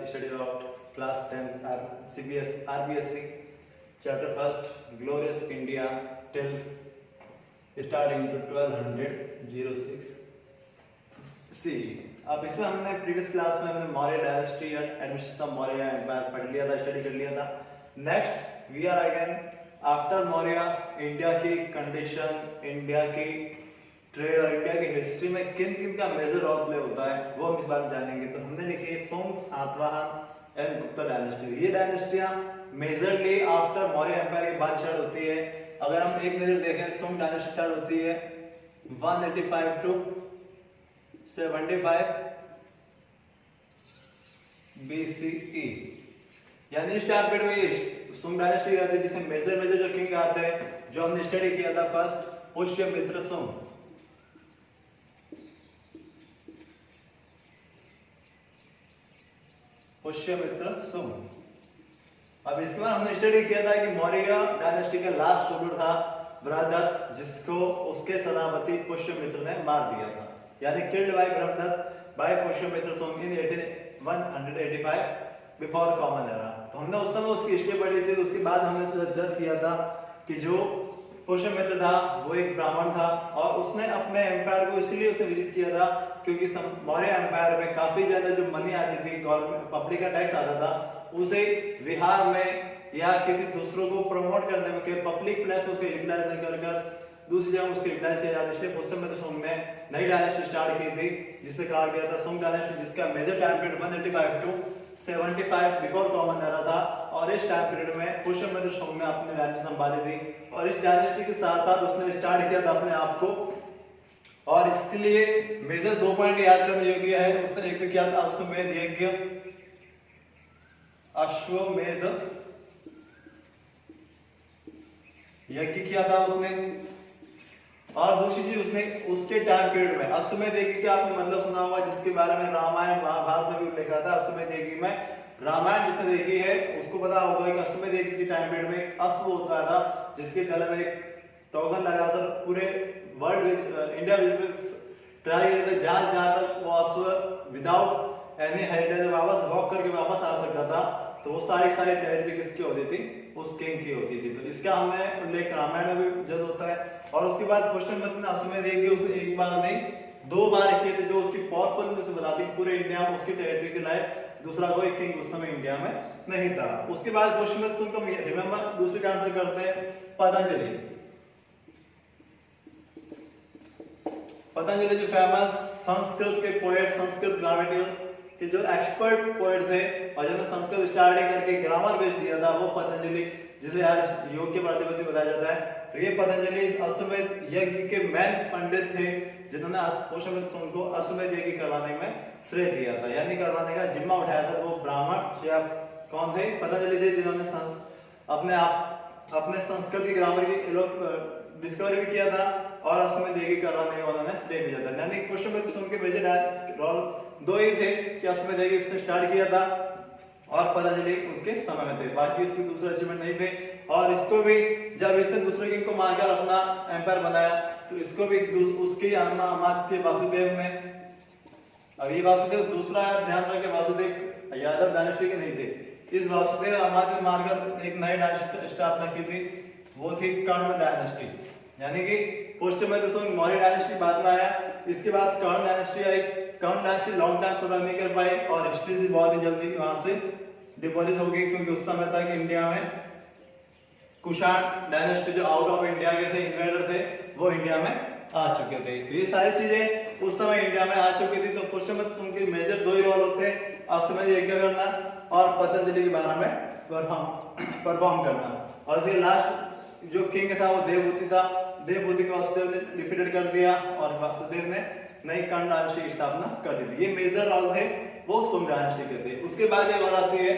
study about class 10 CBS RBSC chapter first glorious India till starting to 1206 सी। अब इसमें हमने previous class में हमने Maurya dynasty and administration of Maurya empire पढ़ लिया था, स्टडी कर लिया था। Next we are again after Maurya India की कंडीशन, इंडिया की ट्रेड और इंडिया की हिस्ट्री में किन किन का मेजर रोल प्ले होता है वो हम इस बार में जानेंगे। तो हमने लिखी है song, Satavahana and Gupta dynasty. ये डायनेस्टियां मेजरली आफ्टर मौर्य एम्पायर के बाद स्टार्ट होती है। अगर हम एक नजर देखें, सोंग डायनेस्टी स्टार्ट होती है 185 टू 75 BCE, यानी इस टाइम पीरियड में सोंग डायनेस्टी रहती है, जिसमें मेजर जो किंग आते हैं जो हमने स्टडी किया था। First Pushyamitra song, Pushyamitra song. अब इसमें हमने स्टडी किया था कि मौर्य डायनेस्टी का लास्ट रूलर था ब्रहदत्त, जिसको उसके सेनापति पुष्यमित्र ने मार दिया था, यानी killed by Brihadatta by Pushyamitra Sunga in 185 before common era. तो हमने उस समय उसकी हिस्ट्री पढ़ी थी। तो उसके बाद हमने डिस्कस किया था कि जो पुष्यमित्र था वो एक ब्राह्मण था और उसने अपने एम्पायर को इसलिए उसने विजिट किया था क्योंकि मौर्य एम्पायर में काफी ज्यादा जो मनी आती थी, गवर्नमेंट पब्लिक का टैक्स आता था, उसे विहार में या किसी दूसरों को प्रमोट करने में, पब्लिक प्लेस उसको यूटिलाइज नहीं कर दूसरी जगह उसको यूटिलाइज किया जाता। इसलिए पुष्यमित्र सोंग ने नई डायनेस्टी स्टार्ट की थी जिसे कहा गया था सोंग डायनेस्टी, जिसका major time period 185 to 75 before common era था। और इस टाइम पीरियड में पुष्यमित्र सोंग ने अपनी डायनेस्टी संभाली थी और इस डायनेस्टी के साथ साथ उसने स्टार्ट किया था अपने आप को। और इसके लिए मेजर 2 पॉइंट याद करने योग्य है। उसने एक तो किया था अश्वमेध यज्ञ, अश्वमेध यज्ञ किया था उसने। और दूसरी चीज उसने उसके टाइम पीरियड में अश्वमेध यज्ञ का आपने मतलब सुना होगा, जिसके बारे में रामायण महाभारत में भी लिखा था। अश्वमेध यज्ञ में रामायण जिसने देखी है उसको पता होगा कि अश्वमेध यज्ञ के टाइम पीरियड में अश्व होता था जिसके गले में एक टोकन लगाकर पूरे वर्ल्ड इंडिया ट्राई करते थे जहां तक वो अश्व विदाउट एनी हेरिटेज वापस वॉक करके वापस आ सकता था। तो वो सारी टेरिटरी किसकी होती थी? उस किंग की होती थी। तो इसका हमने उल्लेख रामायण में भी जब होता है। और उसके बाद पुष्यमित्र ने अश्वमेध यज्ञ उसने एक बार नहीं 2 बार किए थे, जो उसकी पावरफुलनेस बताती है पूरे इंडिया में उसकी टेरिटरी के लायक दूसरा कोई किंग उस समय इंडिया में नहीं था। उसके बाद पुष्यमित्र को रिमेंबर दूसरे का आंसर करते हैं पतंजलि। पतंजलि जो फेमस संस्कृत के पोएट, संस्कृत ग्रामेटिकल के जो एक्सपर्ट पोएट थे और जिन्होंने संस्कृत स्टार्टिंग करके ग्रामर बेस दिया था, वो पतंजलि, जिसे आज योग के प्रतिपत्ति बताया जाता है। तो ये पतंजलि अश्वमेध यज्ञ के मेन पंडित थे जिन्होंने पुष्यमित्र सोंग को अश्वमेध यज्ञ करवाने में श्रेय दिया था, यानी करवाने का जिम्मा उठाया था। वो ब्राह्मण या कौन थे? पतंजलि थे, जिन्होंने अपने संस्कृत की ग्रामर की डिस्कवरी भी किया था और अश्वमेध यज्ञ करवाने का उन्होंने श्रेय दिया था। यानी पुष्यमित्र सोंग के मेजर रोल 2 ही थे कि अश्वमेध यज्ञ उसने स्टार्ट किया था और पतंजलि उनके समय में थे, बाकी उसके दूसरे अचीवमेंट नहीं थे। और इसको भी जब इसने दूसरे किंग को मारकर अपना एम्पायर बनाया तो इसको भी उसके अमात्य वासुदेव ने, अब ये वासुदेव दूसरा ध्यान रखें, वासुदेव यादव डायनेस्टी के नहीं थे। इस वासुदेव अमात्य ने मारकर एक नई डायनेस्टी स्थापना की थी, वो थी कर्ण डायनेस्टी। यानी कि पुष्यमित्र सोंग मौर्य डायनेस्टी बाद में आया, इसके बाद कर्ण डायनेस्टी आई। कर्ण डायनेस्टी लॉन्ग टाइम सर्वाइव नहीं कर पाई और हिस्ट्री से बहुत ही जल्दी वहां से डिमोलिश हो गई, क्योंकि उस समय तक इंडिया में कुषाण डायनेस्टी जो आउट ऑफ इंडिया के थे, इन्वेडर थे, वो इंडिया में आ चुके थे। तो ये सारी चीजें उस समय इंडिया में आ चुकी थी। तो पुष्यमित्र सोंग के मेजर 2 ही रोल होते हैं, अश्वमेध यज्ञ करना और पतंजलि के बारे में परफॉर्म करना। और इसके लास्ट जो किंग था वो देवभूति था। देवभूति को वासुदेव ने डिफीटेड कर दिया और वासुदेव ने नई कर्ण डायनेस्टी की स्थापना कर दी थी। ये मेजर रोल थे वो सोंग डायनेस्टी के थे। उसके बाद एक और आती है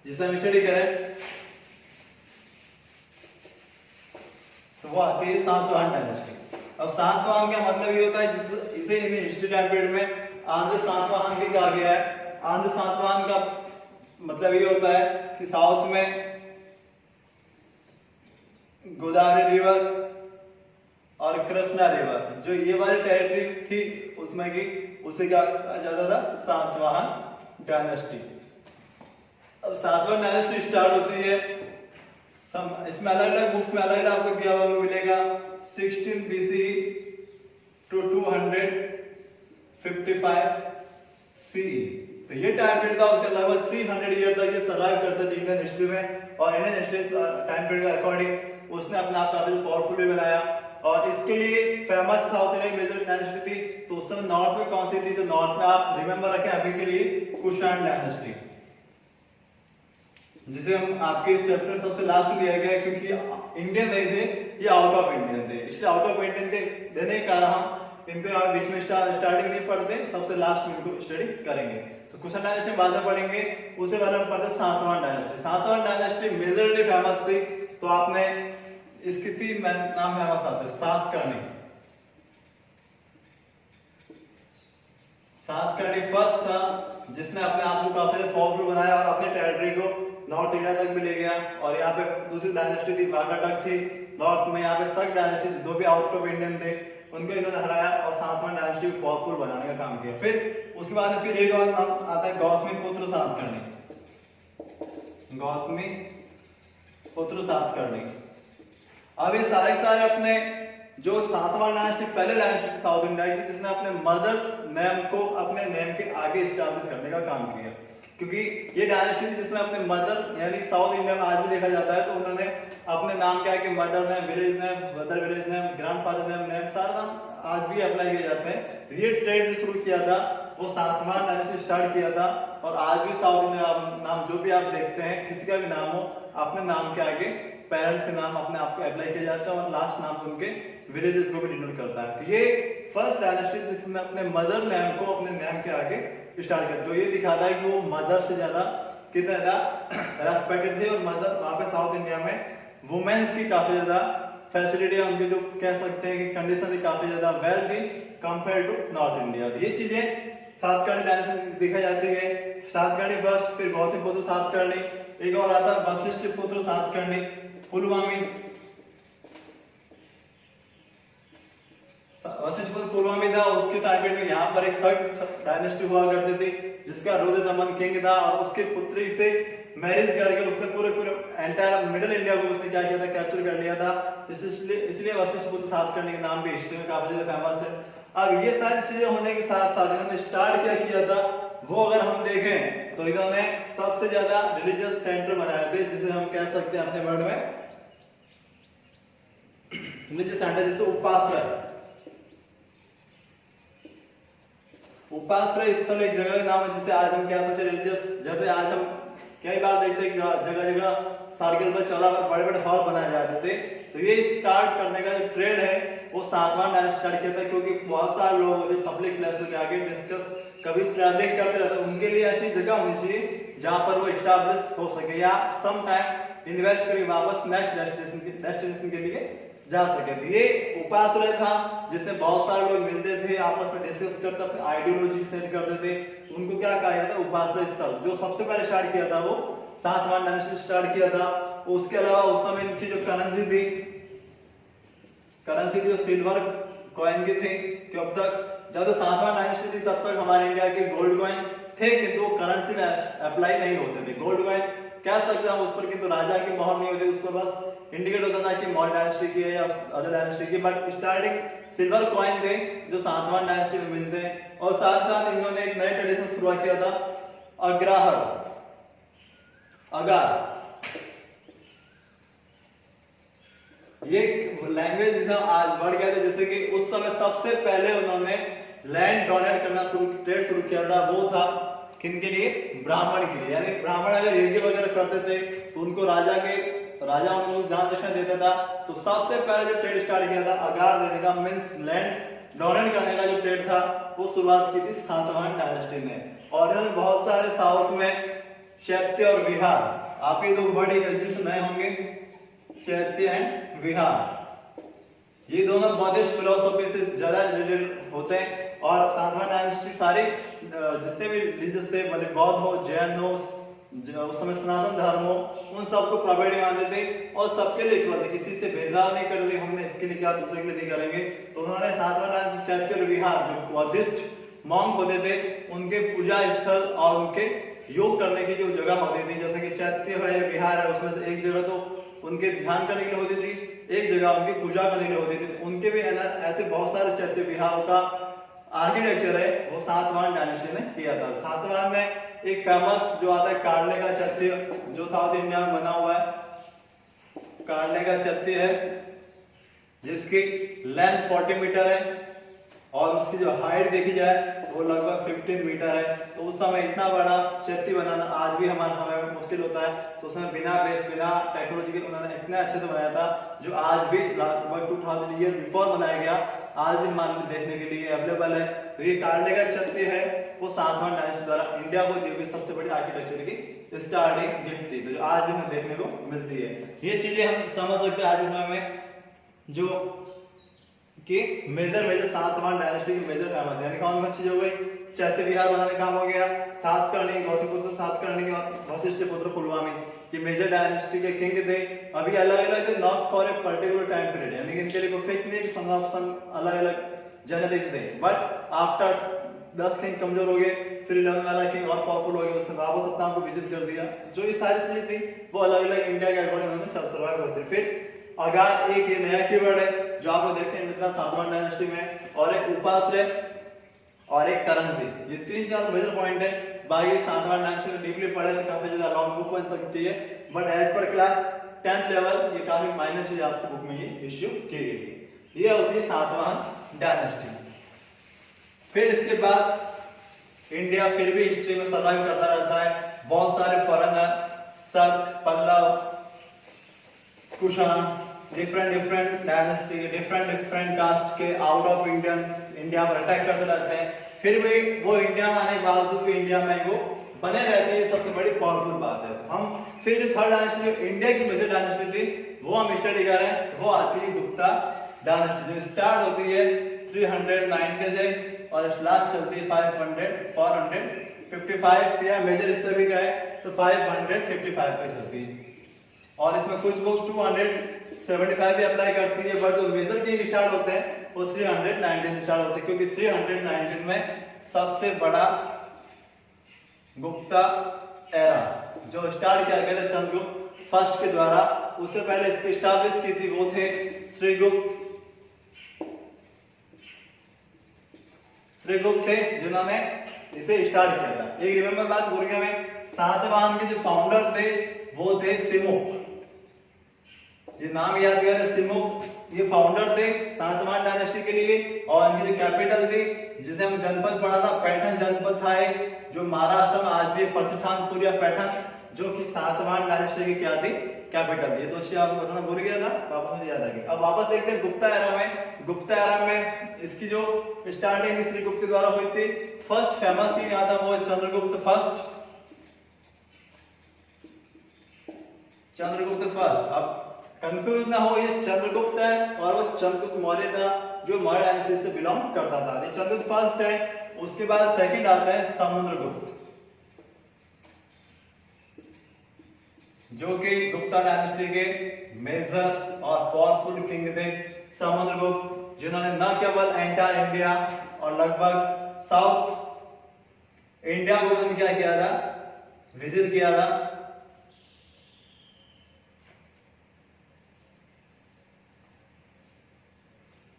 जिसे हम स्टडी करें, तो वो आती है सातवाहन डायनेस्टी। अब सातवाहन का मतलब ये होता है इसे हिस्ट्री टाइम पीरियड में आंध्र सातवाहन भी कहा गया है। आंध्र सातवाहन का मतलब ये होता है कि साउथ में गोदावरी रिवर और कृष्णा रिवर, जो ये वाली टेरिटरी थी उसमें की, उसे क्या कहा जाता था? सातवाहन डायनेस्टी। अब सातवां डायनेस्टी स्टार्ट होती है, इसमें अलग अलग बुक्स में अलग अलग आपको दिया हुआ मिलेगा 16 BC टू 255 CE। तो ये टाइम पीरियड था, उसके लगभग 300 ईयर तक ये सर्वाइव करते थे इंडियन हिस्ट्री में। और इंडियन हिस्ट्री टाइम पीरियड के अकॉर्डिंग उसने अपने आप काफी पावरफुल भी बनाया। और इसके लिए famous south Indian major dynasty थी। तो उस समय नॉर्थ में कौन सी थी? तो नॉर्थ में आप रिमेंबर रखें अभी के लिए कुषाण डायनेस्टी, जिसे हम आपके इस चैप्टर सबसे लास्ट में दिया गया है, क्योंकि इंडियन नहीं थे, ये आउट ऑफ इंडियन थे, इसलिए आउट ऑफ इंडियन के देने के कारण हम इनको यहाँ बीच में स्टार्टिंग नहीं पढ़ते, सबसे लास्ट में इनको स्टडी करेंगे। तो कुषाण डायनेस्टी बाद में पढ़ेंगे, उससे पहले हम पढ़ते सातवां डायनेस्टी। सातवां डायनेस्टी मेजरली फेमस थी, तो आपने इसकी 3 नाम फेमस आते हैं। सातकर्णी, सातकर्णी फर्स्ट था जिसने अपने आप को काफी पावरफुल बनाया और अपने टेरिटरी को नॉर्थ इंडिया तक भी ले गया। और यहाँ पे दूसरी डायनेस्टी थी वाकाटक थी नॉर्थ में। यहाँ पे शक डायनेस्टी जो भी आउट ऑफ इंडियन थे उनको इन्होंने हराया और सातवां डायनेस्टी को पावरफुल बनाने का काम किया। फिर उसके बाद फिर एक और नाम आता है गौतमीपुत्र सातकर्णी, गौतमीपुत्र सातकर्णी। अब ये सारे अपने जो सातवां डायनेस्टी पहले डायनेस्टी साउथ इंडिया की, जिसने अपने मदर नेम को अपने नेम के आगे स्टैब्लिश करने का काम किया, क्योंकि ये डायनेस्टी थी जिसमें अपने मदर यानी साउथ इंडिया में आज भी देखा जाता है, तो उन्होंने अपने नाम क्या है कि mother name, village name, brother village name, grandfather name सारा नाम आज भी अप्लाई किए जाते हैं। तो ये ट्रेड जो शुरू किया था वो सातवां डायनेस्टी स्टार्ट किया था। और आज भी साउथ इंडिया नाम जो भी आप देखते हैं, किसी का भी नाम हो, अपने नाम के आगे पेरेंट्स के नाम अपने आप को अप्लाई किया जाता है और लास्ट नाम उनके विलेजेस को भी डिनोट करता है। तो ये फर्स्ट डायनेस्टी जिसने अपने मदर नेम को अपने नेम के आगे स्टार्ट किया, जो ये दिखाता है कि वो मदर से ज्यादा कितना रेस्पेक्टेड थे। और मदर वहां पे साउथ इंडिया में वुमेन्स की काफी ज्यादा फैसिलिटी, उनकी जो कह सकते हैं कि कंडीशन थी काफी ज्यादा वेल थी कंपेयर टू नॉर्थ इंडिया। तो ये चीजें सातकर्णी डायनेस्टी देखा जाती है। सातकर्णी फर्स्ट, फिर गौतमीपुत्र सातकर्णी, एक और आता है वशिष्ठ पुत्र सातकर्णी, पुलवामी, वशिष्ठपुत्र पुलवामी था। उसके टाइम में यहाँ पर एक शक डायनेस्टी हुआ करती थी जिसका रुद्रदमन किंग था, और उसके पुत्री से मैरिज करके उसने पूरे एंटायर मिडिल इंडिया को उसने क्या किया था, कैप्चर कर लिया था। इसलिए वशिष्ठपुत्र सातकर्णी का नाम भी हिस्ट्री में काफी ज्यादा फेमस है। अब ये सारी चीजें होने के साथ साथ इन्होंने स्टार्ट क्या किया था, वो अगर हम देखें तो इन्होंने सबसे ज्यादा रिलीजियस सेंटर बनाए थे, जिसे हम कह सकते हैं अपने वर्ड में रिलीजियस सेंटर, जिसे उपाश्रय स्थल एक जगह का नाम है, जिसे आज हम कह सकते हैं रिलीजियस। जैसे आज हम कई बार देखते हैं कि जगह जगह सर्किल पर चौड़ा पर बड़े बड़े हॉल बनाए जाते थे। तो ये स्टार्ट करने का जो ट्रेड है वो सातवां डायनेस्टी स्टार्ट किया था, क्योंकि बहुत सारे लोग होते पब्लिक प्लेस में आगे डिस्कस कभी ट्रैवलिंग करते रहते, उनके लिए ऐसी जगह होनी चाहिए जहां पर वो एस्टैब्लिश हो सके या सम टाइम इन्वेस्ट करके वापस नेक्स्ट डेस्टिनेशन के लिए जा सके। तो ये उपाश्रय था जिससे बहुत सारे लोग मिलते थे, आपस में डिस्कस करते, अपनी आइडियोलॉजी शेयर करते थे। उनको क्या कहा जाता है, उपाश्रय स्थल। जो सबसे पहले स्टार्ट किया था वो सातवां डायनेस्टी स्टार्ट किया था। उसके अलावा उस समय इनकी जो करेंसी थी वो सिल्वर कॉइन की थी, कि अब तक जब तक सातवां डायनेस्टी थी तब तक हमारे इंडिया के गोल्ड कॉइन थे, किंतु करेंसी में अप्लाई नहीं होते थे। गोल्ड कॉइन कह सकते हैं उस पर, किंतु राजा की मोहर नहीं होती, उस पर बस इंडिकेट होता था कि मौर्य डायनेस्टी की है या अदर डायनेस्टी की। बट स्टार्टिंग सिल्वर कॉइन थे जो सातवां डायनेस्टी में मिलते हैं। और साथ साथ इन्होंने एक नया ट्रेडिशन शुरुआत किया था, अग्रहार, अगार। ये लैंग्वेज जिसे आज वर्ड कहते हैं, जैसे कि उस समय सबसे पहले उन्होंने लैंड डोनेट करना ट्रेड शुरू किया था, वो था किनके लिए, ब्राह्मण के लिए। यानी ब्राह्मण अगर यज्ञ वगैरह करते थे तो उनको राजा उनको दान दक्षिणा देता था। तो सबसे पहले जो ट्रेड स्टार्ट किया था अगार देने का, मींस लैंड डोनेट करने का जो ट्रेड था, वो शुरुआत की थी सातवां डायनेस्टी ने। और इन्होंने बहुत सारे साउथ में चैत्य और विहार, आप ये दो वर्ड एक नए होंगे, चैत्य एंड विहार, ये दोनों बौद्धिस्ट फिलोसॉफी से ज्यादा रिलेटेड होते हैं। और सातवां डायनेस्टी सारे जितने भी रिलीजियस थे, भले बौद्ध हो, जैन हो, उस समय सनातन धर्म हो, उन सबको प्रॉपर्टी मानते थे और सबके लिए इक्वल थे, किसी से भेदभाव नहीं करते थे, हमने इसके लिए क्या दूसरे के लिए नहीं करेंगे। तो उन्होंने सातवां डायनेस्टी चैत्य और विहार जो बौद्धिस्ट मॉन्क होते थे, उनके पूजा स्थल और उनके योग करने की जो जगह होती थी, जैसे कि चैत्य है, विहार है, उसमें से एक जगह तो उनके ध्यान करने के लिए होती थी, एक जगह उनकी पूजा करने के लिए होती थी। उनके भी है ना ऐसे बहुत सारे चैत्य विहारों का आर्किटेक्चर है वो सातवाहन डायनेस्टी ने किया था। सातवाहन में एक फेमस जो आता है कार्ले का चैत्य, जो साउथ इंडिया में बना हुआ है, कार्ले का चैत्य है जिसकी लेंथ 40 मीटर है और उसकी जो हाइट देखी जाए वो लगभग 15 मीटर है। तो उस समय इतना बड़ा चैत्य बनाना आज भी हमारे समय में मुश्किल होता है, तो उसमें बिना बेस बिना टेक्नोलॉजी के उन्होंने इतने अच्छे से बनाया था, जो आज भी लगभग 2000 ईयर बिफोर बनाया गया, आज भी मान देखने के लिए अवेलेबल है। तो ये कार्ले का चैत्य है वो सातवाहन डायनेस्टी द्वारा इंडिया को दी हुई सबसे बड़ी आर्किटेक्चर की स्टार्टिंग गिफ्ट थी, तो जो आज भी हमें देखने को मिलती है। ये चीजें हम समझ सकते हैं आज के समय में, जो कि मेजर सातवाहन डायनेस्टी की मेजर फेमस है। यानी कौन कौन चीज हो गई, चैत्य विहार बनाने काम हो गया, सातकर्णी गौतमपुत्र, सातकर्णी वशिष्ठ पुत्र पुलवामी, ये मेजर डायनेस्टी के किंग थे। अभी अलग अलग थे, not for a particular time period, यानी कि इनके लिए कोई फिक्स नहीं कि सन अलग अलग जनरेशन थे, बट आफ्टर 10 किंग कमजोर हो गए, फिर 11 वाला किंग और पावरफुल हो गया, उसने वापस अपना को विजिट कर दिया। जो ये सारी चीजें थी वो अलग अलग इंडिया के अकॉर्डिंग उन्होंने सर्वाइव करते। फिर अगार एक ये नया कीवर्ड है जो आपको देखते हैं मिलता सातवाहन डायनेस्टी में, और एक उपाश्रय और एक करेंसी, ये 3-4 मेजर पॉइंट है। बाकी सातवाहन डायनेस्टी में डीपली पढ़े तो काफी ज्यादा लॉन्ग बुक बन सकती है, but as per class 10th level ये काफी माइनर चीज आपकी बुक में ये इश्यू की गई है। ये होती है सातवाहन डायनेस्टी। फिर इसके बाद इंडिया फिर भी हिस्ट्री में सर्वाइव करता रहता है, बहुत सारे foreigner, Shaka, Pallava, Kushan, different dynasty, different caste के आउट ऑफ इंडिया पर अटैक करते रहते हैं। फिर भी वो इंडिया में आने के बावजूद भी इंडिया में वो बने रहते हैं, सबसे बड़ी पावरफुल बात है। हम फिर जो थर्ड डायनेस्टी इंडिया की मेजर डायनेस्टी थी वो हम स्टडी कर रहे हैं, वो आती है गुप्ता डायनेस्टी, जो स्टार्ट होती है 390 से और लास्ट चलती है 455 या मेजर इससे भी क्या है तो 555 पे चलती है। और इसमें कुछ बुक्स 275 भी अप्लाई करती है, बट जो मेजर किंग स्टार्ट होते हैं वो 319 से स्टार्ट होते हैं, क्योंकि 319 में सबसे बड़ा गुप्ता एरा जो स्टार्ट किया गया था चंद्रगुप्त फर्स्ट के द्वारा। उससे पहले इसको स्टैब्लिश की थी वो थे श्रीगुप्त थे, जिन्होंने इसे स्टार्ट किया था। एक रिमेंबर बात भूल गया मैं, सातवाहन के जो फाउंडर थे वो थे सिमुक, ये नाम याद करें, सिमुक ये फाउंडर थे सातवाहन डायनेस्टी के लिए। और इनकी जो कैपिटल थी जिसे हम जनपद पढ़ा था, पैठन जनपद था एक, जो महाराष्ट्र में आज भी प्रतिष्ठानपुर या पैठन, जो कि सातवाहन डायनेस्टी की क्या थी कैपिटल थी। तो इससे आपको बताना भूल गया था, वापस मुझे याद आ गया। अब वापस देखते हैं गुप्ता एरा में। गुप्ता एरा में इसकी जो स्टार्टिंग श्रीगुप्त के द्वारा हुई थी। फर्स्ट फेमस किंग आता वो चंद्रगुप्त फर्स्ट, चंद्रगुप्त फर्स्ट। अब कंफ्यूज ना हो, ये चंद्रगुप्त है और वो चंद्रगुप्त मौर्य था जो मौर्य डायनेस्टी से बिलोंग करता था। ये चंद्रगुप्त फर्स्ट है। उसके बाद सेकंड आता है समुद्रगुप्त, जो कि गुप्ता डायनेस्टी के मेजर और पावरफुल किंग थे। समुद्रगुप्त जिन्होंने न केवल एंटायर इंडिया और लगभग साउथ इंडिया को उन्होंने क्या किया था, विजिट किया था।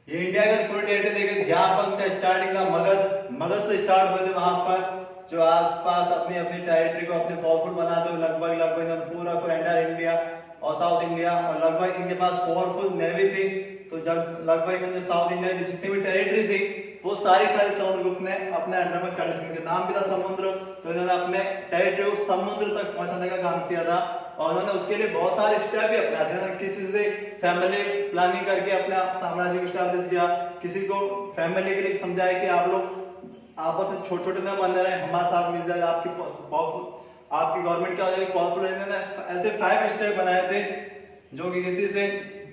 ये इंडिया का पूरे टेरिटरी देखे, ध्यानपंथ का स्टार्टिंग था मगध से स्टार्ट हुए थे। वहां पर जो आसपास अपनी अपनी टेरिटरी को अपने पावरफुल बनाते हुए लगभग पूरा एंटायर इंडिया और साउथ इंडिया, और लगभग इनके पास पावरफुल नेवी थी। तो जब लगभग इन्होंने साउथ इंडिया की जितनी भी टेरिटरी थी वो सारी समुद्रगुप्त ने अपने अंडर में कर ली थी। इनके नाम भी था समुद्र, तो इन्होंने अपने टेरिटरी को समुद्र तक पहुंचाने का काम किया था। और उन्होंने उसके लिए बहुत सारे स्टेप भी अपनाए थे। किसी से फैमिली प्लानिंग करके अपना साम्राज्य को स्टैब्लिश किया, किसी को फैमिली के लिए समझाया कि आप लोग आपस में छोटे छोटे ना बने रहे, हमारे साथ मिल जाए, आपकी गवर्नमेंट क्या हो जाएगी पावरफुल। ऐसे 5 स्टेप बनाए थे जो कि किसी से,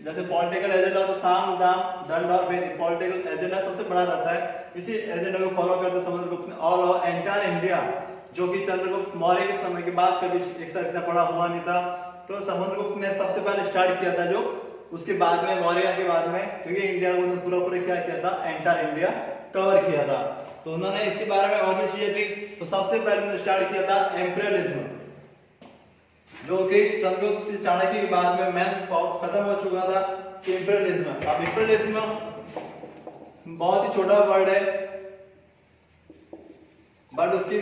जैसे पॉलिटिकल एजेंडा तो साम दाम दंड और भेद, पॉलिटिकल एजेंडा सबसे बड़ा रहता है। इसी एजेंडा को फॉलो करते समुद्रगुप्त ने ऑल ओवर एंटायर इंडिया, जो कि चंद्रगुप्त मौर्य के समय के बाद कभी एक साथ इतना बड़ा हुआ नहीं था, तो समुद्रगुप्त ने सबसे पहले स्टार्ट किया था। जो उसके बाद में मौर्य के बाद में, तो ये इंडिया को पूरा क्या किया था, एंटायर इंडिया कवर किया था। तो उन्होंने इसके बारे में और भी चीजें थी। तो सबसे पहले उन्होंने स्टार्ट किया था एम्परियलिज्म, जो कि चंद्रगुप्त चाणक्य के बाद में मैन खत्म हो चुका था इंपीरियलिज्म। अब इंपीरियलिज्म बहुत ही छोटा वर्ड है, बट उसकी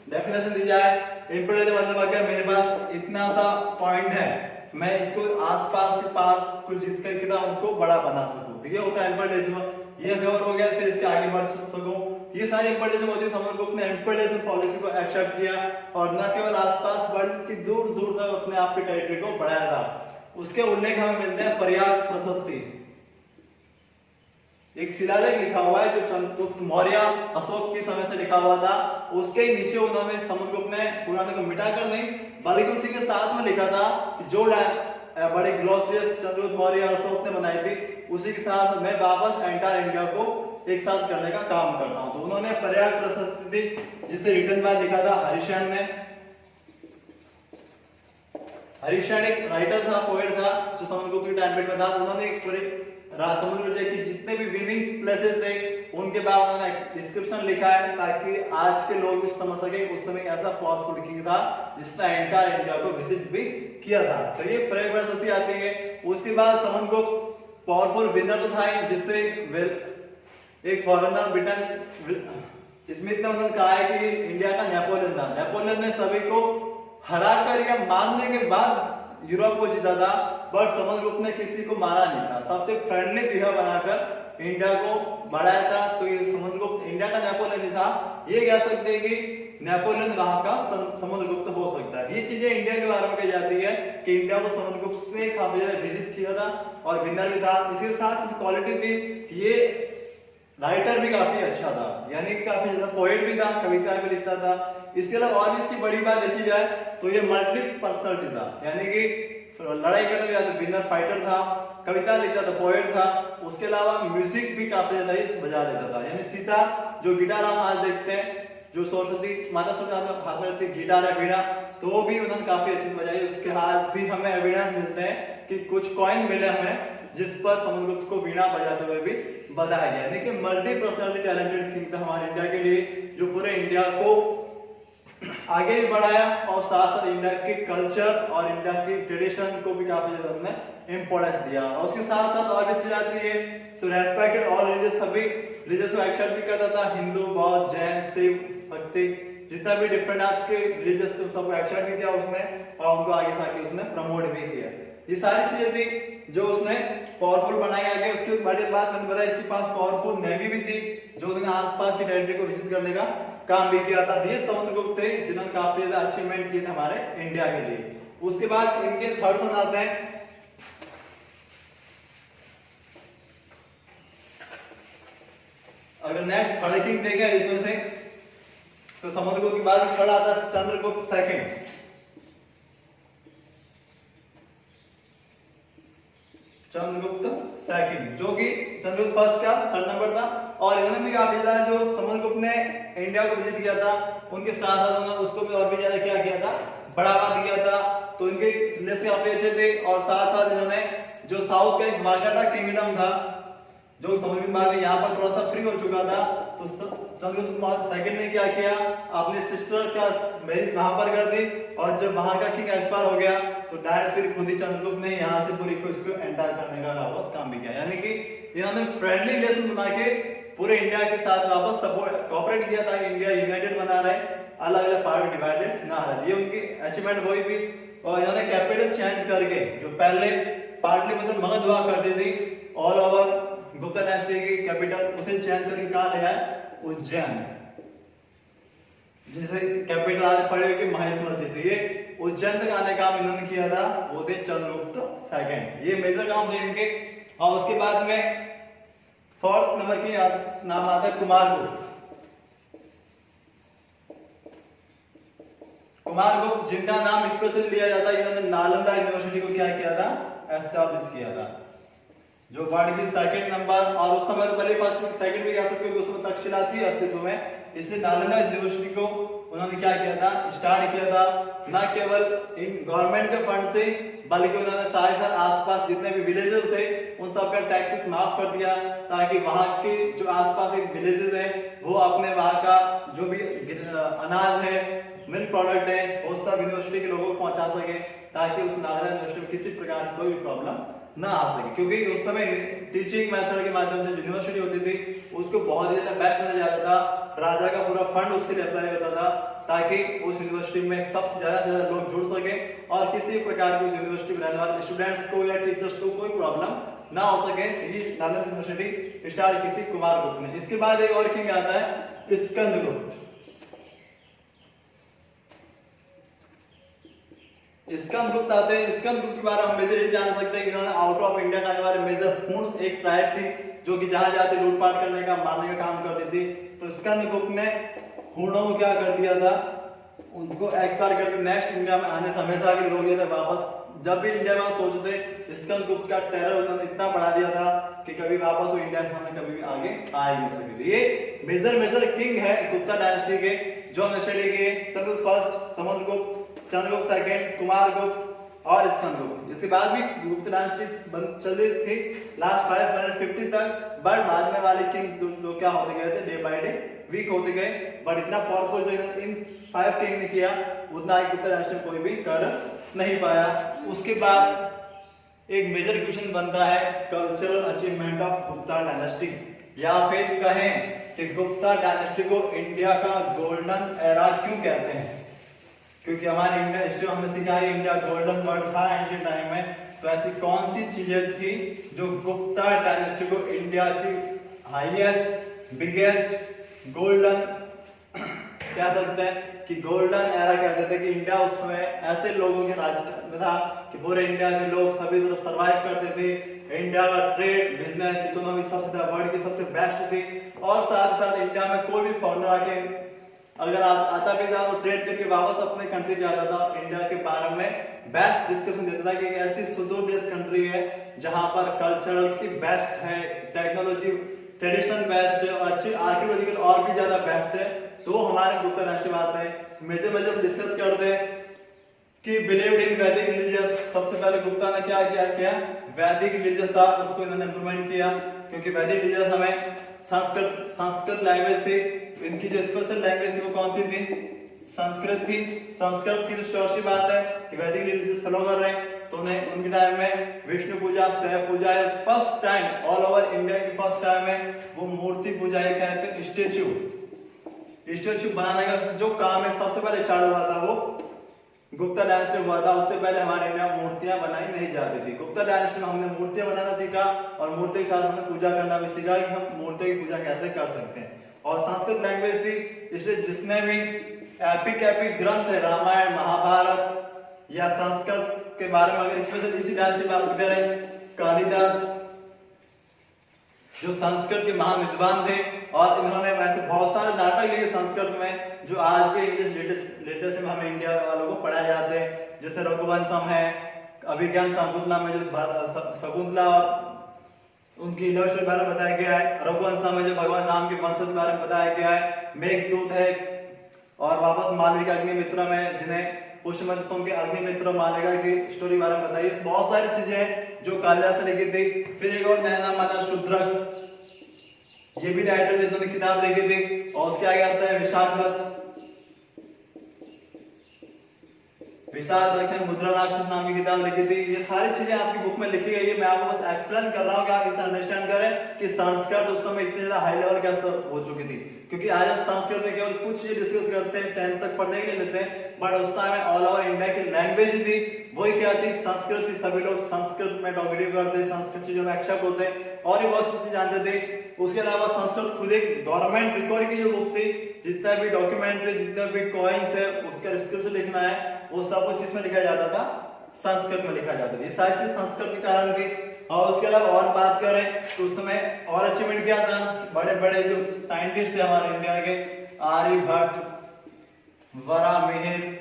डेफिनेशन दी जाए, इंपीरियलिज्म मतलब क्या, मेरे पास इतना सा पॉइंट है, मैं इसको आसपास के पास कुछ जीत करके था उसको बड़ा बना सकूं, तो ये होता है इंपीरियलिज्म। ये कवर हो गया, फिर इसके आगे बढ़ सकूं, ये सारी इंपीरियलिज्म होती है। समुद्रगुप्त ने इंपीरियलिज्म पॉलिसी को एक्सेप्ट किया और न केवल आसपास बल्कि दूर दूर तक अपने आप की टेरिटरी को बढ़ाया था। उसके उल्लेख हमें मिलते हैं प्रयाग प्रशस्ति, एक शिलालेख लिखा हुआ है जो चंद्रगुप्त मौर्य अशोक के समय से लिखा हुआ था। उसके नीचे उन्होंने समुद्रगुप्त ने पुराने को मिटाकर नहीं बल्कि उसी के साथ में लिखा था कि जो बड़े ग्लोसरियस चंद्रगुप्त मौर्य और अशोक ने बनाई थी उसी के साथ मैं वापस एंटायर इंडिया को एक साथ करने का काम करता हूं। तो उन्होंने प्रयाग प्रशस्ति थी जिसे रिटर्न बाय लिखा था हरिशैन ने। हरिशैन एक राइटर था, पोएट था जो समुद्रगुप्त के टाइम पे था। उन्होंने एक पूरे समुद्र के जितने भी विनिंग प्लेसेस थे उनके बाद उन्होंने डिस्क्रिप्शन लिखा है ताकि आज के लोग भी समझ सके उस समय ऐसा पावरफुल किंग था जिसने एंटायर इंडिया को विजिट भी किया था। तो ये प्रयाग प्रशस्ति आती है। उसके बाद समुद्रगुप्त पावरफुल विनर तो था जिससे एक फॉरेनर ब्रिटेन स्मिथ ने उन्होंने कहा है कि इंडिया का नेपोलियन था। नेपोलियन ने सभी को हराकर या मारने के बाद यूरोप को जीता था, पर समुद्रगुप्त ने किसी को मारा नहीं था, सबसे फ्रेंडली बिहेव बनाकर इंडिया को बढ़ाया था। तो ये समुद्रगुप्त इंडिया का नेपोलियन नहीं था, ये कह सकते हैं कि नेपोलियन वहां का समुद्रगुप्त हो सकता है। ये चीजें इंडिया के बारे में कही जाती है कि इंडिया को समुद्रगुप्त से काफी ज्यादा विजिट किया था और विनर भी था। इसके साथ कुछ क्वालिटी थी कि ये राइटर भी काफी अच्छा था, यानी काफी ज्यादा पोएट भी था, कविताएं भी लिखता था। इसके अलावा और इसकी बड़ी बात देखी जाए तो ये मल्टी पर्सनालिटी था, यानी कि लड़ाई करने में विनर फाइटर था, कविता लिखता था, पोएट था। उसके अलावा म्यूजिक भी काफी ज्यादा ही बजा लेता था, यानी सीता जो गिटार हम आज देखते हैं, जो सरस्वती माता सरस्वती हाथ में रहती है गिटार या वीणा, तो वो भी उन्होंने काफी अच्छी बजाई। उसके हाथ भी हमें एविडेंस मिलते हैं कि कुछ कॉइन मिले हमें जिस पर समुद्रगुप्त को वीणा बजाते हुए भी बताया गया। यानी कि मल्टी पर्सनालिटी टैलेंटेड किंग था हमारे इंडिया के लिए, जो पूरे इंडिया को आगे भी बढ़ाया और साथ साथ इंडिया के कल्चर और इंडिया की ट्रेडिशन को भी काफी ज्यादा उन्होंने इंपॉर्टेंस दिया। और उसके साथ साथ और भी चीज आती है तो रेस्पेक्टेड ऑल रिलीजियस, सभी रिलीजियस को एक्सेप्ट भी करता था, हिंदू, बौद्ध, जैन, शिव, शक्ति, जितना भी डिफरेंट टाइप्स के रिलीजियस थे सबको एक्सेप्ट भी किया उसने और उनको आगे से आगे उसने प्रमोट भी किया। ये सारी चीजें थी जो उसने पावरफुल बनाई आगे। उसके बड़ी बात मैंने बताया, इसके पास पावरफुल नेवी भी थी जो उसने आसपास की टेरिटरी को विजिट करने का काम भी किया था। ये समुद्रगुप्त थे जिन्होंने काफी ज्यादा अचीवमेंट किए थे हमारे इंडिया के लिए। उसके बाद इनके थर्ड सन आते हैं अगर नेक्स्ट थर्ड किंग देखें इसमें से तो समुद्रगुप्त के बाद थर्ड आता है चंद्रगुप्त सेकंड। चंद्रगुप्त सेकंड जो कि चंद्रगुप्त फर्स्ट का थर्ड नंबर था और इन्होंने भी काफी ज्यादा जो समुद्रगुप्त ने इंडिया को विजिट किया था उनके साथ साथ उन्होंने उसको भी और भी ज्यादा क्या किया था, बढ़ावा दिया था। तो इनके रिलेशन काफी अच्छे थे और साथ साथ इन्होंने जो साउथ का एक मार्शाटा किंगडम था जो समुद्र के बाद में यहाँ पर थोड़ा सा फ्री हो चुका था, तो चंद्रगुप्त सेकंड ने क्या किया, अपने सिस्टर का मैरिज वहां पर कर दी और जब वहां का किंग एक्सपायर हो गया तो डायरेक्ट फिर खुद ही चंद्रगुप्त ने यहाँ से पूरी को इसको एंटर करने का वापस काम भी किया। यानी कि इन्होंने फ्रेंडली रिलेशन बना के पूरे इंडिया के साथ वापस सपोर्ट कोऑपरेट किया था। इंडिया यूनाइटेड बना रहे, अलग अलग पार्ट डिवाइडेड ना रहे, ये उनकी अचीवमेंट हुई थी। और इन्होंने कैपिटल चेंज करके जो पहले पाटलिपुत्र मगध हुआ करती थी ऑल ओवर गुप्ता डायनेस्टी की कैपिटल, उसे चेंज करके कहा गया है उज्जैन, जिसे कैपिटल आज पड़े हुए महेश्वरी थी। ये उज्जैन तक आने का काम इन्होंने किया था, वो थे चंद्रगुप्त सेकंड। ये मेजर काम थे इनके। और उसके बाद में फोर्थ नंबर की नाम आता है कुमारगुप्त। कुमारगुप्त जिनका नाम स्पेशली लिया जाता है, इन्होंने नालंदा यूनिवर्सिटी को क्या किया था, एस्टैब्लिश किया था, जो वर्ल्ड की सेकंड नंबर। और उस समय तो पहले फर्स्ट सेकंड भी कह सकते हो, उस समय तक्षशिला थी अस्तित्व में, इसलिए नालंदा यूनिवर्सिटी को उन्होंने क्या किया था, स्टार्ट किया था। न केवल इन गवर्नमेंट के फंड से बल्कि उन्होंने सारे साथ आसपास जितने भी विलेजेस थे उन सब का टैक्सेस माफ कर दिया, ताकि वहाँ के जो आसपास एक विलेजेस है वो अपने वहाँ का जो भी अनाज है, मिल्क प्रोडक्ट है, वो सब यूनिवर्सिटी के लोगों को पहुंचा सके, ताकि उस नालंदा यूनिवर्सिटी में किसी प्रकार की कोई भी प्रॉब्लम ना आ सके। क्योंकि उस समय टीचिंग मेथड के माध्यम से यूनिवर्सिटी होती थी, उसको बहुत ही ज्यादा बेस्ट माना जाता था, राजा का पूरा फंड उसके लिए अप्लाई होता था, ताकि उस यूनिवर्सिटी में सबसे ज्यादा से ज्यादा लोग जुड़ सके और किसी प्रकार की उस यूनिवर्सिटी में रहने वाले स्टूडेंट्स को या टीचर्स को कोई प्रॉब्लम ना हो सके। ये नालंदा यूनिवर्सिटी स्टार्ट की थी कुमारगुप्त ने। इसके बाद एक और किंग आता है स्कंदगुप्त। स्कंदगुप्त आते हैं। स्कंदगुप्त के बारे में हम मेजर ये जान सकते हैं कि इन्होंने आउट ऑफ इंडिया का आने वाले मेजर हुण एक ट्राइब थी जो कि जहां जाते लूटपाट करने का, मारने का काम करती थी। तो स्कंदगुप्त ने हुणों को क्या कर दिया था, उनको एक्सपायर करके नेक्स्ट इंडिया में आने से हमेशा के लिए रोक दिया था वापस। जब भी इंडिया में सोचते स्कंदगुप्त का टेरर उन्होंने इतना बढ़ा दिया था कि कभी वापस वो इंडिया में कभी भी आगे आ ही नहीं सकते थे। ये मेजर किंग है गुप्ता डायनेस्टी के, जो हमने स्टडी किए चंद्रगुप्त फर्स्ट, समुद्रगुप्त, चंद्रगुप्त सेकंड, कुमारगुप्त और स्कंदगुप्त। इसके बाद भी गुप्त डायनेस्टी चल रही थी लास्ट 550 तक, बट बाद में वाले किंग जो क्या होते गए थे, डे बाय डे वीक होते गए। बट इतना पावरफुल जो इन 5 किंग ने किया उतना गुप्त डायनेस्टी में कोई भी कर नहीं पाया। उसके बाद एक मेजर क्वेश्चन बनता है cultural achievement of Gupta dynasty, या फिर कहें कि गुप्ता डायनेस्टी को इंडिया का गोल्डन एरा क्यों कहते हैं। क्योंकि हमारे इंडिया हिस्ट्री में हमने सीखा है इंडिया गोल्डन वर्ल्ड था एंशिएंट टाइम में। तो ऐसी कौन सी चीजें थी जो गुप्ता डायनेस्टी को इंडिया की हाईएस्ट बिगेस्ट गोल्डन कह सकते हैं कि गोल्डन एरा कहते थे। कि इंडिया उस समय ऐसे लोगों के राज में था कि पूरे इंडिया के लोग सभी तरह सर्वाइव करते थे। इंडिया का ट्रेड, बिजनेस, इकोनॉमी सबसे वर्ल्ड की सबसे बेस्ट थी। और साथ साथ इंडिया में कोई भी फॉरेनर आके अगर आप आता भी था तो ट्रेड करके वापस अपने कंट्री जाता था, इंडिया के बारे में बेस्ट डिस्कशन देता था कि एक ऐसी सुदूर देश कंट्री है जहां पर कल्चरल की बेस्ट है, टेक्नोलॉजी ट्रेडिशन बेस्ट है, अच्छी आर्कियोलॉजिकल और भी ज्यादा बेस्ट है। तो हमारे गुप्ता डायनेस्टी में आते हैं। मेजर डिस्कस करते हैं कि बिलीव्ड इन वैदिक रिलीजियस। सबसे पहले गुप्ता ने क्या किया वैदिक रिलीजियस था उसको इन्होंने इंप्लीमेंट किया, क्योंकि वैदिक रिलीजियस हमें संस्कृत लैंग्वेज थी। इनकी जो स्पेशल लैंग्वेज थी वो कौन सी थी, संस्कृत थी। संस्कृत की तो श्योर बात है कि वैदिक रिलीजियस फॉलो कर रहे हैं। तो उन्हें उनके टाइम में विष्णु पूजा, शैव पूजा, first time all over India की फर्स्ट टाइम में वो मूर्ति पूजा ये कहते हैं स्टेच्यू बनाने का जो काम है सबसे पहले स्टार्ट हुआ था वो गुप्ता डायनेस्टी में हुआ था। उससे पहले हमारे इंडिया में मूर्तियां बनाई नहीं जाती थी। गुप्ता डायनेस्टी में हमने मूर्तियां बनाना सीखा और मूर्ति के साथ हमने पूजा करना भी सीखा कि हम मूर्ति की पूजा कैसे कर सकते हैं। और संस्कृत लैंग्वेज थी, इसलिए जिसमें भी एपिक ग्रंथ है, रामायण, महाभारत या संस्कृत के बारे में अगर स्पेशल इसी डायनेस्टी में बात करें, कालिदास जो संस्कृत के महान विद्वान थे और इन्होंने वैसे बहुत सारे नाटक लिखे संस्कृत में जो आज भी इंग्लिश लिटरेचर में हमें इंडिया वालों को पढ़ाए जाते हैं। जैसे रघुवंशम है, अभिज्ञान शाकुंतला में जो शकुंतला उनकी लव के बारे में बताया गया है। रघुवंशम में जो भगवान राम के वंश के बारे में बताया गया है। मेघदूत है और वापस मालविका अग्निमित्र में जिन्हें पुष्यमंत के अग्निमित्र मालिका की स्टोरी बारे में बताई। बहुत सारी चीजें हैं जो कालिदास ने लिखी थी। फिर एक और नैना माना शूद्रक, ये भी राइटर थे जिन्होंने किताब लिखी थी। और उसके आगे आता है विशाल ने मुद्रा राक्षस नाम की किताब लिखी थी। ये सारी चीजें आपकी बुक में लिखी गई है। मैं आपको बस एक्सप्लेन कर रहा हूँ कि आप इसे अंडरस्टैंड करें कि संस्कृत उस समय इतने ज्यादा हाई लेवल कैसे हो चुकी थी। क्योंकि आज हम संस्कृत में केवल कुछ चीजें डिस्कस करते हैं, 10th तक पढ़ने के लिए लेते हैं, बट उस समय ऑल ओवर इंडिया की लैंग्वेज थी वही क्या थी, संस्कृत थी। सभी लोग संस्कृत में टॉकेटिव करते, संस्कृत चीजों में एक्सेप्ट होते और ये बहुत सी चीजें जानते थे। उसके अलावा संस्कृत खुद एक गवर्नमेंट रिकॉर्ड की जो बुक थी, जितना भी डॉक्यूमेंट्री, जितना भी कॉइन्स है उसका डिस्क्रिप्शन लिखना है वो सब कुछ किसमें लिखा जाता था, संस्कृत में लिखा जाता था। ये सारी चीज संस्कृत के कारण थी। और उसके अलावा और बात करें तो उस समय और अचीवमेंट क्या था, बड़े बड़े जो साइंटिस्ट थे हमारे इंडिया के, आर्यभट्ट, वराहमिहिर,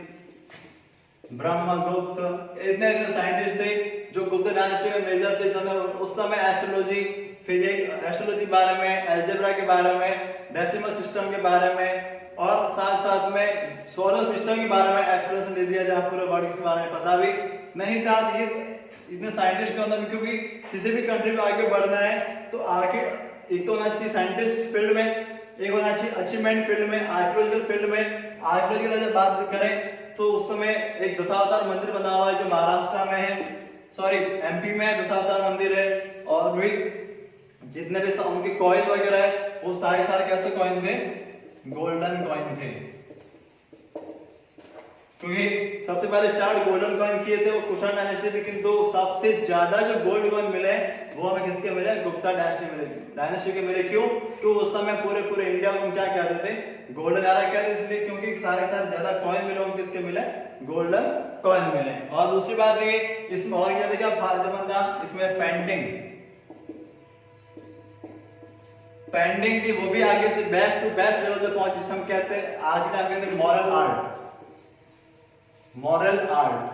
ब्रह्मगुप्त, इतने साइंटिस्ट थे जो गुप्त डायनेस्टी में मेजर थे। उस समय एस्ट्रोलॉजी, फिजिक्स, एस्ट्रोलॉजी बारे में, अलजेब्रा के बारे में, डेसिमल सिस्टम के बारे में और साथ साथ में सोलर सिस्टम के बारे में एक्सप्लेनेशन दे दिया जहाँ पूरे वर्ल्ड के बारे में पता भी नहीं था। ये इतने साइंटिस्ट के अंदर, क्योंकि किसी भी कंट्री में आगे बढ़ना है तो आगे एक तो होना चाहिए साइंटिस्ट फील्ड में, एक होना चाहिए अचीवमेंट फील्ड में, आर्कियोलॉजिकल फील्ड में। आर्कियोलॉजिकल जब बात करें तो उस समय एक दशावतार मंदिर बना हुआ है जो महाराष्ट्र में है, सॉरी एमपी में दशावतार मंदिर है। और भी जितने भी उनके कॉइन वगैरह है वो सारे कैसे कॉइन थे, गोल्डन कॉइन थे, क्योंकि सबसे पहले स्टार्ट गोल्डन कॉइन किए थे वो कुषाण डायनेस्टी थे, किंतु सबसे ज्यादा जो गोल्ड कॉइन मिले वो हमें किसके मिले, गुप्ता डायनेस्टी के मिले। क्यों? क्योंकि उस समय पूरे इंडिया को क्या कहते थे, गोल्डन एरा कहते थे, इसलिए क्योंकि सारे ज्यादा कॉइन मिले उनको किसके मिले, गोल्डन कॉइन मिले। और दूसरी बात ये इसमें और क्या देखा फायदेमंद था, इसमें पेंटिंग थी, वो भी आगे से बेस्ट टू बेस्ट लेवल पे पहुंची, जिसे हम कहते हैं आज के टाइम कहते हैं मॉरल आर्ट,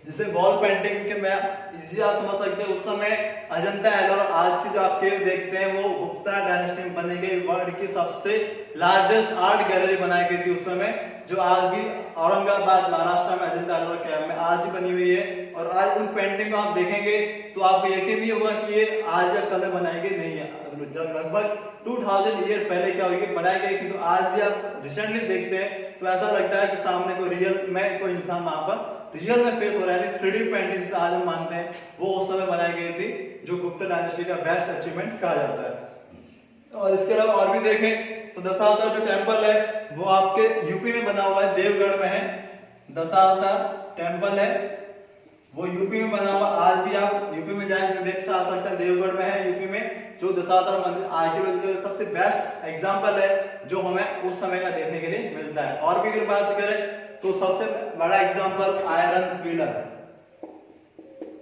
जिसे वॉल पेंटिंग के में इजी आप समझ सकते हैं। उस समय अजंता एलोरा आज की जो आप केव देखते हैं वो गुप्ता डायनेस्टी में बनी गई वर्ल्ड की सबसे लार्जेस्ट आर्ट गैलरी बनाई गई थी उस समय, जो आज भी औरंगाबाद महाराष्ट्र में अजंता एलोरा केव में आज भी बनी हुई है। और आज उन पेंटिंग को आप देखेंगे तो आपको यकीन नहीं होगा कि ये आज या कल बनाई गई नहीं है, लगभग 2000 ईयर पहले क्या हुई बनाई गई थी। तो आज भी आप रिसेंटली देखते हैं तो ऐसा लगता है कि सामने कोई रियल में कोई इंसान वहां पर रियल में फेस हो रहा है। 3D पेंटिंग से आज हम मानते हैं वो उस समय बनाई गई थी, जो गुप्ता डायनेस्टी का बेस्ट अचीवमेंट कहा जाता है। और इसके अलावा और भी देखें तो दशावतार जो टेम्पल है वो आपके यूपी में बना हुआ है, देवगढ़ में है। दशावतार टेम्पल है वो यूपी में बना हुआ, आज भी आप यूपी में जाए तो देख सकते हैं, देवगढ़ में है यूपी में, जो दशावतार मंदिर आर्कियोलॉजिकल सबसे बेस्ट एग्जांपल है जो हमें उस समय का देखने के लिए मिलता है। और भी अगर बात करें तो सबसे बड़ा एग्जांपल आयरन पिलर,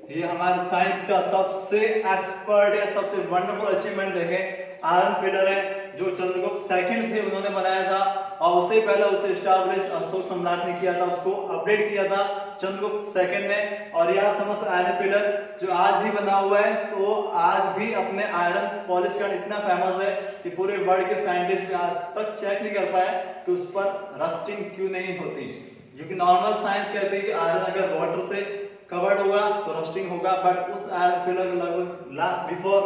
ये हमारे साइंस का सबसे एक्सपर्ट है, सबसे वंडरफुल अचीवमेंट देखें आयरन पिलर है, जो चंद्रगुप्त सेकंड थे उन्होंने बनाया था, और उससे पहले उसे एस्टैब्लिश अशोक सम्राट ने किया था, उसको अपडेट किया था चंद्रगुप्त सेकंड ने। और यह समस्त आयरन पिलर जो आज भी बना हुआ है तो आज भी अपने आयरन पॉलिश का इतना फेमस है कि पूरे वर्ल्ड के साइंटिस्ट आज तक चेक नहीं कर पाए कि उस पर रस्टिंग क्यों नहीं होती। जो कि नॉर्मल साइंस कहते हैं कि आयरन अगर वाटर से कवर्ड होगा तो रस्टिंग होगा, बट उस आयरन पिलर लगभग बिफोर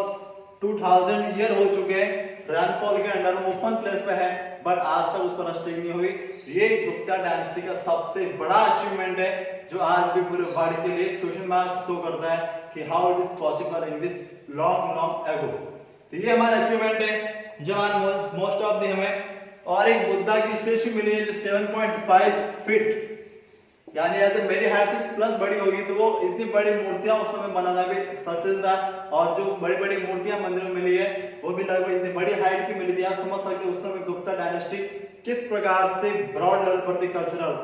2000 ईयर हो चुके हैं, रैनफॉल के अंडर ओपन प्लेस पे है, बट आज तक उस पर रस्टिंग नहीं हुई। ये गुप्ता डायनेस्टी का सबसे बड़ा अचीवमेंट है जो आज भी पूरे वर्ल्ड के लिए क्वेश्चन मार्क शो करता है कि how it is possible in this long ago. तो ये हमारा अचीवमेंट है जो मोस्ट ऑफ दी हमें। और एक बुद्धा की स्टेच्यू मिली है जो 7.5 फीट, यानी ऐसे मेरी हाइट से प्लस बड़ी होगी, तो वो इतनी बड़ी मूर्तियां उस समय बनाना भी सक्सेस था। और जो बड़ी बड़ी मूर्तियां मंदिर में मिली है वो भी लगभग इतनी बड़ी हाइट की मिली थी। आप समझ सकते हैं उस समय गुप्ता डायनेस्टी किस प्रकार से ब्रॉड लेवल पर थी। कल्चरल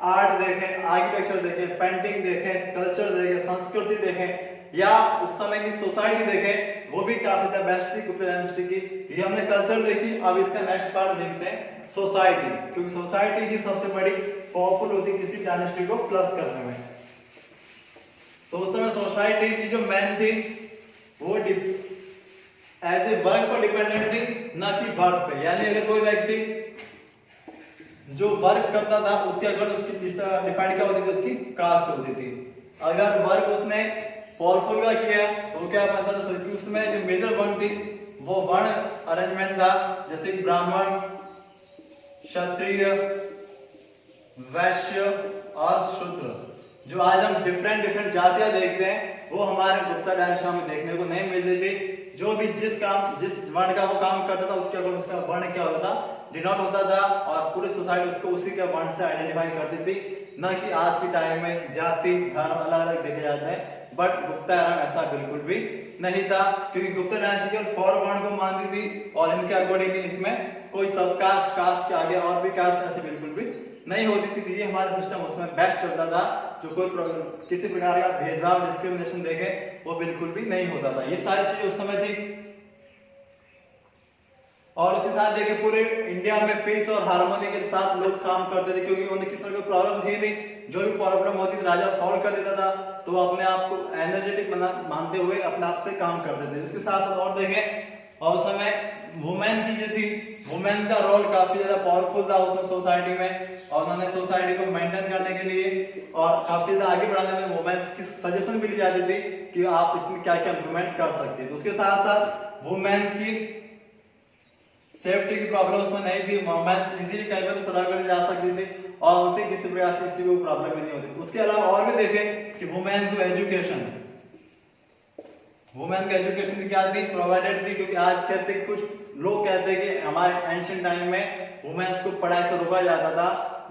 आर्ट देखें, आर्किटेक्चर देखें, पेंटिंग देखें, कल्चर देखें, संस्कृति देखें, या उस समय की सोसाइटी देखें, वो भी काफी ज्यादा बेस्ट थी गुप्ता डायनेस्टी की। ये हमने कल्चर देखी, अब इसका नेक्स्ट पार्ट देखते हैं सोसाइटी, क्योंकि सोसाइटी ही सबसे बड़ी पावरफुल होती है किसी डायनेस्टी को प्लस करने में। तो उस समय सोसाइटी की जो मैन थी वो ऐसे वर्क पर डिपेंडेंट थी, ना कि बर्थ पे। यानी अगर कोई व्यक्ति जो वर्क करता था उसके अगर उसकी डिफाइंड क्या होती थी, उसकी कास्ट होती थी। अगर वर्क उसने पावरफुल का किया तो क्या पता था कि उसमें जो मेजर वर्ण थी वो वर्ण अरेंजमेंट था, जैसे ब्राह्मण, क्षत्रिय, वैश्य और शूद्र। जो आज हम डिफरेंट जातियां देखते हैं वो हमारे गुप्ता डायनेस्टी में देखने को नहीं मिलती थी। जो भी जिस वर्ण का वो काम करता था उसके अगर उसका वर्ण क्या होता था, डिनोट होता था, और पूरी सोसाइटी उसको उसी के वर्ण से आइडेंटिफाई करती थी, ना कि आज के टाइम में जाति धर्म अलग अलग देखे जाते हैं। बट गुप्ता एरा में ऐसा बिल्कुल भी नहीं था, क्योंकि गुप्ता डायनेस्टी केवल 4 वर्ण को मानती थी और इनके अकॉर्डिंग इसमें कोई सब कास्ट के आगे और भी कास्ट ऐसे बिल्कुल भी नहीं होती थी। ये हमारा सिस्टम उसमें बेस्ट चलता था, जो कोई किसी प्रकार का भेदभाव डिस्क्रिमिनेशन देखे वो बिल्कुल भी नहीं होता था। ये सारी चीजें उस समय थी। और उसके साथ देखे पूरे इंडिया में पीस और हार्मोनी के साथ लोग काम करते थे, क्योंकि उन्हें किसी तरह की प्रॉब्लम थी नहीं, जो भी प्रॉब्लम होती थी राजा सॉल्व कर देता था, तो वो अपने आप को एनर्जेटिक मानते हुए अपने आप से काम करते थे। उसके साथ साथ और देखें और उस समय वुमेन की जो थी, वुमेन का रोल काफी ज्यादा पावरफुल था उस सोसाइटी में, और उन्होंने सोसाइटी को मेंटेन करने के लिए और काफी ज्यादा आगे बढ़ाने में वुमेन्स की सजेशन भी ली जाती थी कि आप इसमें क्या क्या इंप्रूवमेंट कर सकते हैं। तो उसके साथ साथ वुमेन की सेफ्टी की प्रॉब्लम उसमें नहीं थी, वुमेन इजीली कहीं पर सड़क पर जा सकती थी और उसे किसी प्रकार से किसी को प्रॉब्लम भी नहीं होती। उसके अलावा और भी देखें कि वुमेन को एजुकेशन, वुमेन का एजुकेशन भी क्या थी, प्रोवाइडेड थी, क्योंकि आज कहते कुछ लोग कहते हैं कि हमारे एंशिएंट टाइम में वुमेन्स को पढ़ाई से रोका जाता था,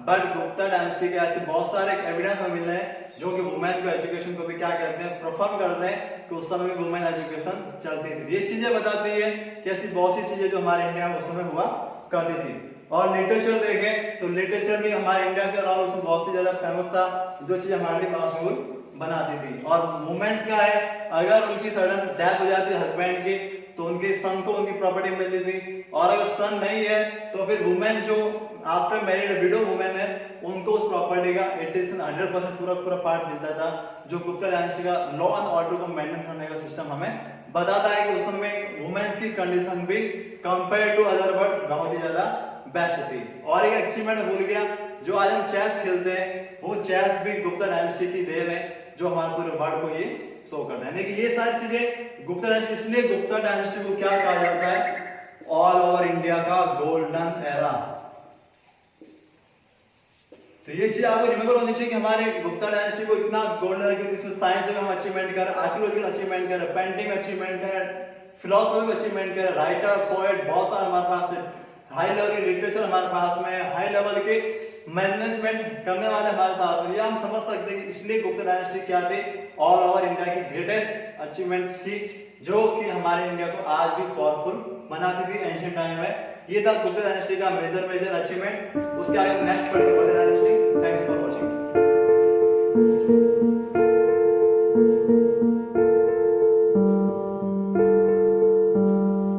बट गुप्ता डायनेस्टी के ऐसे बहुत सारे एविडेंस हमें मिल रहे हैं जो कि वुमेन को एजुकेशन को भी क्या कहते हैं, प्रेफर करते हैं कि उस समय भी वुमेन एजुकेशन चलती थी। ये चीजें बताती है कि ऐसी बहुत सी चीजें जो हमारे इंडिया में उस समय हुआ करती थी। और लिटरेचर देखें तो लिटरेचर भी हमारे इंडिया के अलावा उसमें बहुत सी ज्यादा फेमस था, जो चीज हमारे लिए पॉसिबल बनाती थी। और वुमेन्स का है, अगर उनकी सडन डेथ हो जाती है हस्बैंड की तो उनके सन को उनकी प्रॉपर्टी मिलती थी, और अगर सन नहीं है तो फिर वुमेन जो आफ्टर मैरिड विडो वुमेन है उनको उस प्रॉपर्टी का 80 से 100% पूरा पार्ट मिलता था, जो गुप्ता डायनेस्टी का लॉ एंड ऑर्डर को मेंटेन करने का सिस्टम हमें बताता है कि उस समय वुमेन्स की कंडीशन भी कंपेयर टू अदर वर्ल्ड बहुत ही ज्यादा बेस्ट थी। और एक अचीवमेंट भूल गया, जो आज हम चेस खेलते हैं वो चेस भी गुप्ता डायनेस्टी की देन है, जो हमारे पूरे वर्ल्ड को ये शो करता है। देखिए ये सारी चीजें गुप्ता डायनेस्टी, इसलिए गुप्ता डायनेस्टी को क्या कहा जाता है, ऑल ओवर इंडिया का गोल्डन एरा। तो ये चीज आपको रिमेंबर होनी चाहिए कि हमारे गुप्ता डायनेस्टी को इतना गोल्डन एरा क्योंकि इसमें साइंस में हम अचीवमेंट कर, आर्कियोलॉजिकल अचीवमेंट कर, पेंटिंग अचीवमेंट कर, फिलोसफी अचीवमेंट कर, राइटर पोएट बहुत सारे हमारे पास है, हाई लेवल के लिटरेचर हमारे पास में, हाई लेवल के मैनेजमेंट करने वाले हमारे साथ में। हम समझ सकते हैं कि इसलिए गुप्ता डायनेस्टी क्या थी, ऑल ओवर इंडिया की ग्रेटेस्ट अचीवमेंट थी, जो कि हमारे इंडिया को आज भी पावरफुल बनाती थी एंशिएंट टाइम में। ये था गुप्ता डायनेस्टी का मेजर अचीवमेंट। उसके आगे नेक्स्ट पढ़ेंगे Gupta dynasty. Thanks for watching.